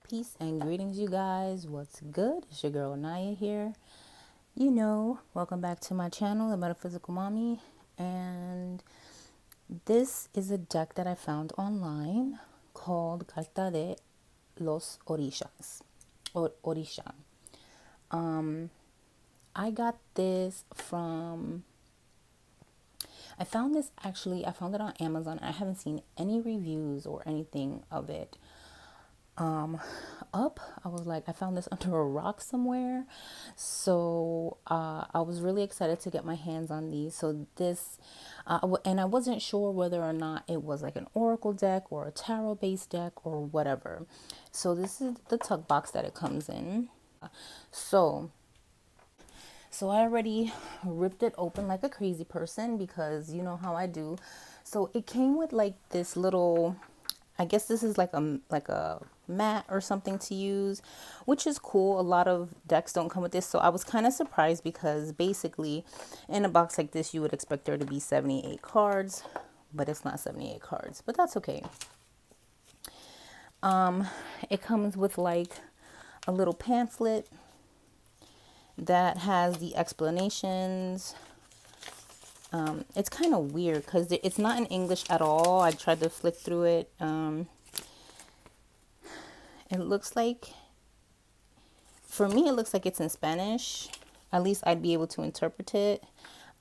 Peace and greetings, you guys. What's good? It's your girl Naya here. Welcome back to my channel, The Metaphysical Mommy. And this is a deck that I found online called Cartas de los Orixas, or Orisha. I got this from, I found it on Amazon. I haven't seen any reviews or anything of it up. I was like, I found this under a rock somewhere. So I was really excited to get my hands on these. So this, and I wasn't sure whether or not it was like an oracle deck or a tarot based deck or whatever. So this is the tuck box that it comes in. So so I already ripped it open like a crazy person because you know how I do. So it came with like this little, I guess this is like a mat or something to use, which is cool. A lot of decks don't come with this, so I was kind of surprised because basically in a box like this you would expect there to be 78 cards, but it's not 78 cards, but that's okay. It comes with like a little pamphlet that has the explanations. It's kind of weird because it's not in English at all. I tried to flick through it. It looks like, for me, it looks like it's in Spanish. At least I'd be able to interpret it.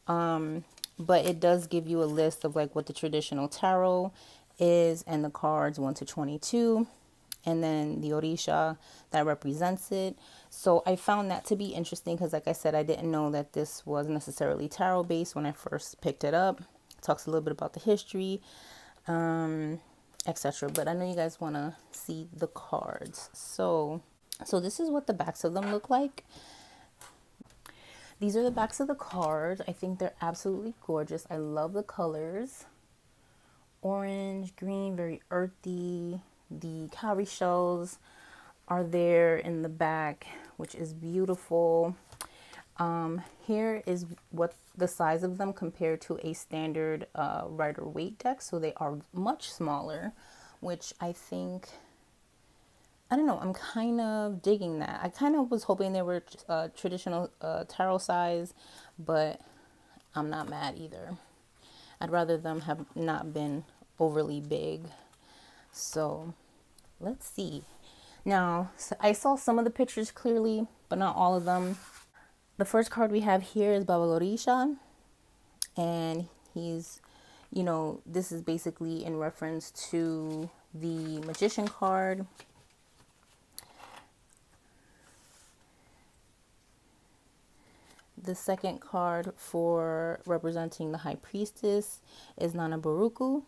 But it does give you a list of like what the traditional tarot is and the cards 1 to 22. And then the Orisha that represents it. So I found that to be interesting because, like I said, I didn't know that this was necessarily tarot based when I first picked it up. It talks a little bit about the history, etc. But I know you guys want to see the cards. So this is what the backs of them look like. These are the backs of the cards. I think they're absolutely gorgeous. I love the colors. Orange, green, very earthy. The cowrie shells are there in the back, which is beautiful. Here is what the size of them compared to a standard Rider Waite deck. So they are much smaller, which I think, I don't know, I'm kind of digging that. I kind of was hoping they were traditional tarot size, but I'm not mad either. I'd rather them have not been overly big. So let's see. Now, so I saw some of the pictures clearly, but not all of them. The first card we have here is Baba Orisha, and he's, this is basically in reference to the Magician card. The second card for representing the High Priestess is Nana Baruku.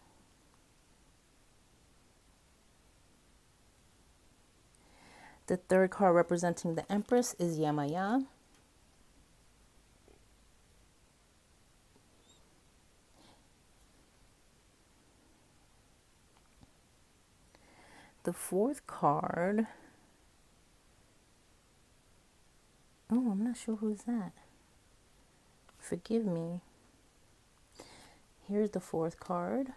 The third card representing the Empress is Yamaya. The fourth card, oh, I'm not sure who's that. Forgive me. Here's the fourth card.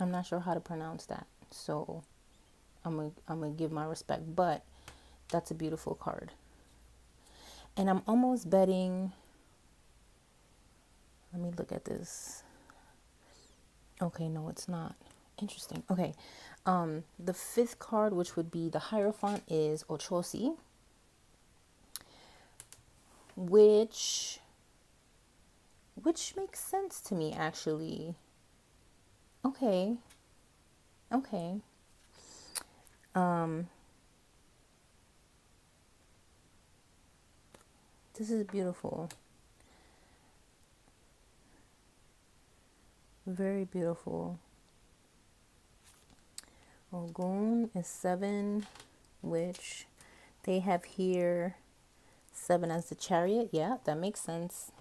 I'm not sure how to pronounce that, so I'm gonna give my respect, but that's a beautiful card. And I'm almost betting, let me look at this. Okay, no, it's not. Interesting. Okay, the fifth card, which would be the Hierophant, is Ochosi, which makes sense to me, actually. Okay. This is beautiful. Very beautiful. Ogun is 7, which they have here 7 as the Chariot. Yeah, that makes sense.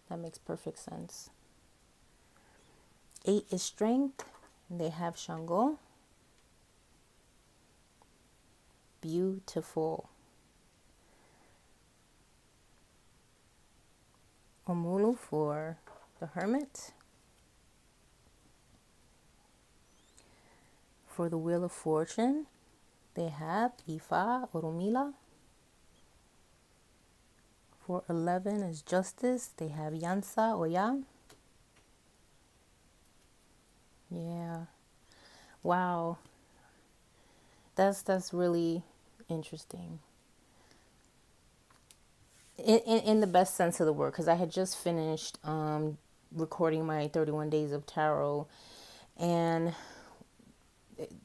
That makes perfect sense. 8 is Strength. They have Shango. Beautiful. Omulu for the Hermit. For the Wheel of Fortune, they have Ifa Orumila. For 11 is Justice, they have Yansa Oya. Yeah. Wow. That's really interesting. In the best sense of the word, because I had just finished recording my 31 days of tarot, and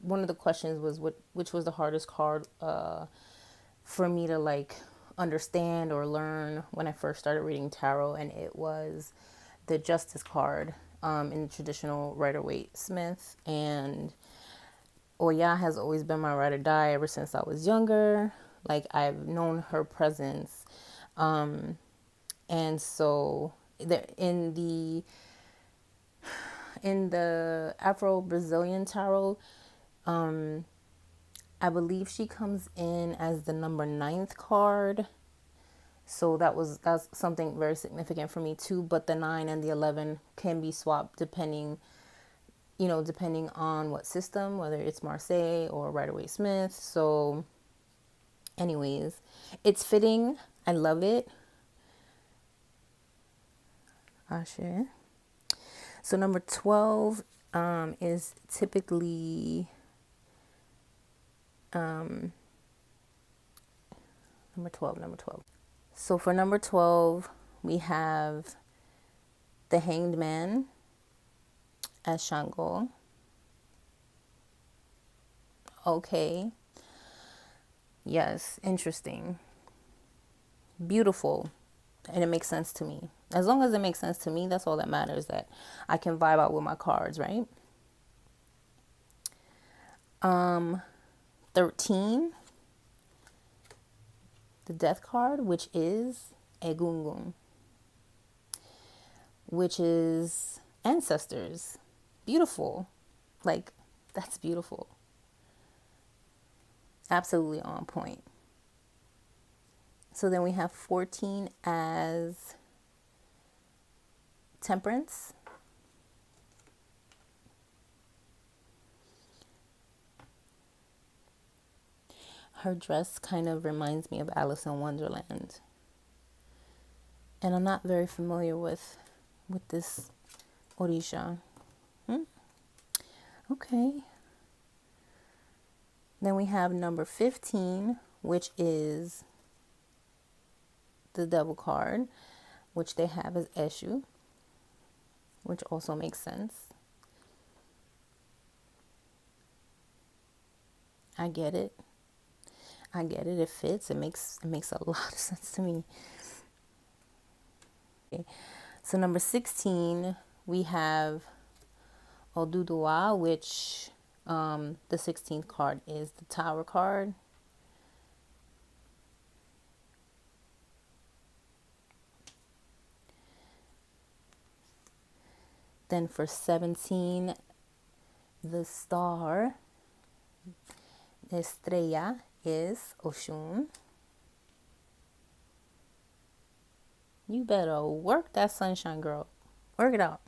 one of the questions was which was the hardest card for me to like understand or learn when I first started reading tarot, and it was the Justice card in the traditional Rider-Waite Smith. And Oya has always been my ride or die ever since I was younger. Like, I've known her presence. And so in the Afro-Brazilian tarot, I believe she comes in as the number 9th card. So that's something very significant for me too. But the 9 and the 11 can be swapped depending on what system, whether it's Marseille or Rider-Waite Smith. So anyways, it's fitting. I love it. Ashe. So number 12 is typically number 12. So for number 12, we have the Hanged Man as Shango. Okay. Yes, interesting. Beautiful. And it makes sense to me. As long as it makes sense to me, that's all that matters, that I can vibe out with my cards, right? 13, the Death card, which is Egungun, which is ancestors. Beautiful. Like, that's beautiful. Absolutely on point. So then we have 14 as Temperance. Her dress kind of reminds me of Alice in Wonderland. And I'm not very familiar with this Orisha. Okay. Then we have number 15, which is the Devil card, which they have as Eshu, which also makes sense. I get it. It fits. It makes a lot of sense to me. Okay. So number 16, we have Oduduwa, which the 16th card is the Tower card. Then for 17, the star, Estrella, is Oshun. You better work that sunshine, girl. Work it out.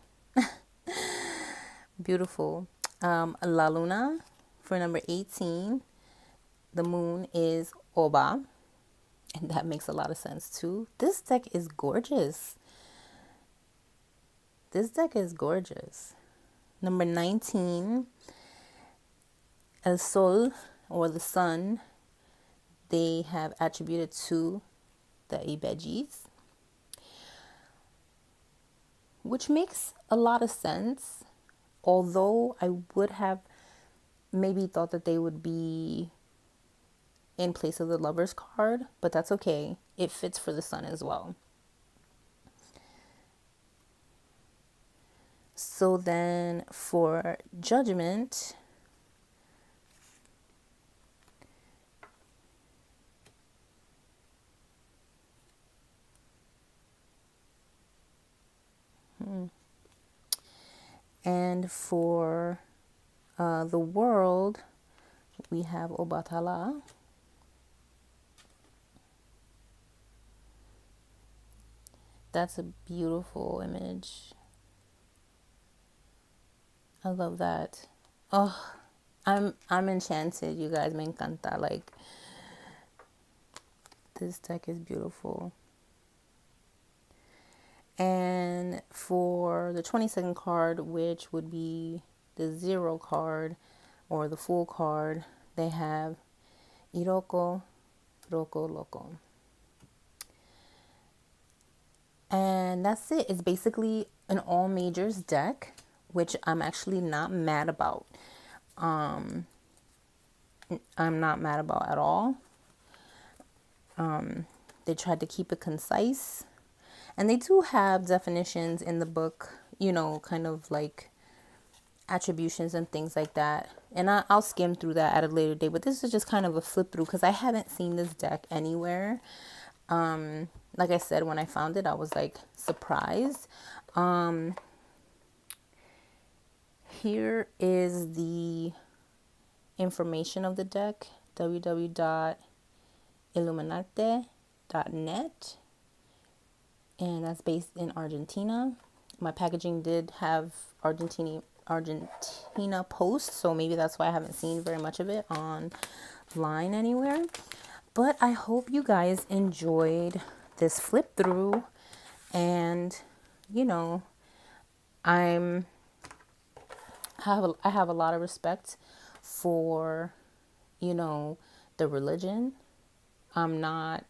Beautiful. La Luna for number 18. The moon is Oba. And that makes a lot of sense too. This deck is gorgeous. Number 19, El Sol, or the sun, they have attributed to the Ibejis, which makes a lot of sense, although I would have maybe thought that they would be in place of the Lovers card, but that's okay. It fits for the sun as well. So then for Judgment, and for the World, we have Obatala. That's a beautiful image. I love that. Oh, I'm enchanted, you guys. Me encanta. Like, this deck is beautiful. And for the 22nd card, which would be the 0 card or the Fool card, they have Iroko, Roko, Loco. And that's it. It's basically an all majors deck, which I'm actually not mad about. I'm not mad about at all. They tried to keep it concise. And they do have definitions in the book, you know, kind of like attributions and things like that. And I'll skim through that at a later date. But this is just kind of a flip through because I haven't seen this deck anywhere. Like I said, when I found it, I was like surprised. Here is the information of the deck, www.illuminate.net, and that's based in Argentina. My packaging did have Argentina post, so maybe that's why I haven't seen very much of it online anywhere. But I hope you guys enjoyed this flip through, and you know, I have a lot of respect for, you know, the religion. I'm not,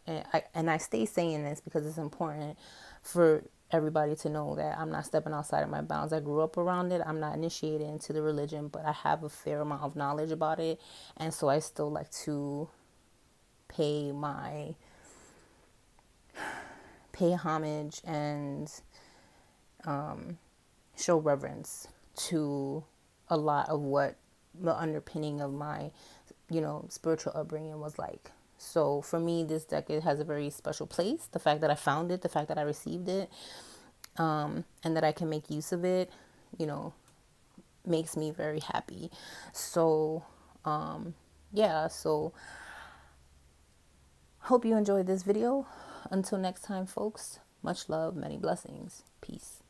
and I stay saying this because it's important for everybody to know that I'm not stepping outside of my bounds. I grew up around it. I'm not initiated into the religion, but I have a fair amount of knowledge about it. And so I still like to pay homage and show reverence to a lot of what the underpinning of my, you know, spiritual upbringing was like. So for me, this deck, it has a very special place. The fact that I found it, the fact that I received it, and that I can make use of it, you know, makes me very happy. So, yeah, so hope you enjoyed this video. Until next time, folks, much love, many blessings. Peace.